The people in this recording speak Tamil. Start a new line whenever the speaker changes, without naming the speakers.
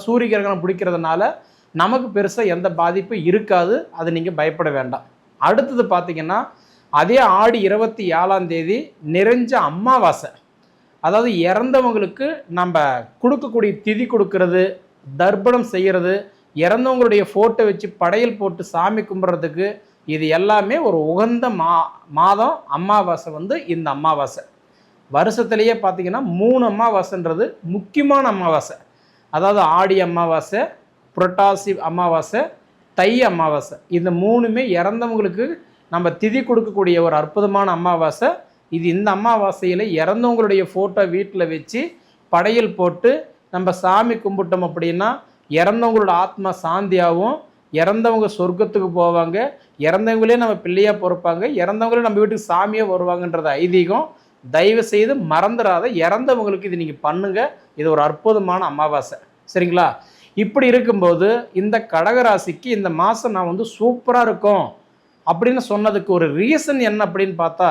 சூரிய கிரகணம் பிடிக்கிறதுனால நமக்கு பெருசாக எந்த பாதிப்பும் இருக்காது. அது நீங்கள் பயப்பட வேண்டாம். அடுத்தது பார்த்தீங்கன்னா, அதே ஆடி 27ஆம் தேதி நிறைஞ்ச அமாவாசை. அதாவது இறந்தவங்களுக்கு நம்ம கொடுக்கக்கூடிய திதி கொடுக்கறது, தர்ப்பணம் செய்கிறது, இறந்தவங்களுடைய ஃபோட்டோ வச்சு படையல் போட்டு சாமி கும்பிட்றதுக்கு இது எல்லாமே ஒரு உகந்த மாதம் அமாவாசை இந்த அமாவாசை. வருஷத்துலேயே பார்த்தீங்கன்னா 3 அமாவாசைன்றது முக்கியமான அமாவாசை. அதாவது ஆடி அமாவாசை, புரட்டாசி அமாவாசை, தை அமாவாசை. இந்த 3மே இறந்தவங்களுக்கு நம்ம திதி கொடுக்கக்கூடிய ஒரு அற்புதமான அமாவாசை. இந்த அமாவாசையில் இறந்தவங்களுடைய ஃபோட்டோ வீட்டில் வச்சு படையல் போட்டு நம்ம சாமி கும்பிட்டோம் அப்படின்னா இறந்தவங்களோட ஆத்மா சாந்தியாகவும், இறந்தவங்க சொர்க்கத்துக்கு போவாங்க, இறந்தவங்களே நம்ம பிள்ளையாக பொறுப்பாங்க, இறந்தவங்களே நம்ம வீட்டுக்கு சாமியாக வருவாங்கன்றது ஐதீகம். தயவு செய்து மறந்துடாத, இறந்தவங்களுக்கு இது நீங்கள் பண்ணுங்கள். இது ஒரு அற்புதமான அமாவாசை. சரிங்களா? இப்படி இருக்கும்போது இந்த கடகராசிக்கு இந்த மாதம் நான் சூப்பராக இருக்கும் அப்படின்னு சொன்னதுக்கு ஒரு ரீசன் என்ன அப்படின்னு பார்த்தா,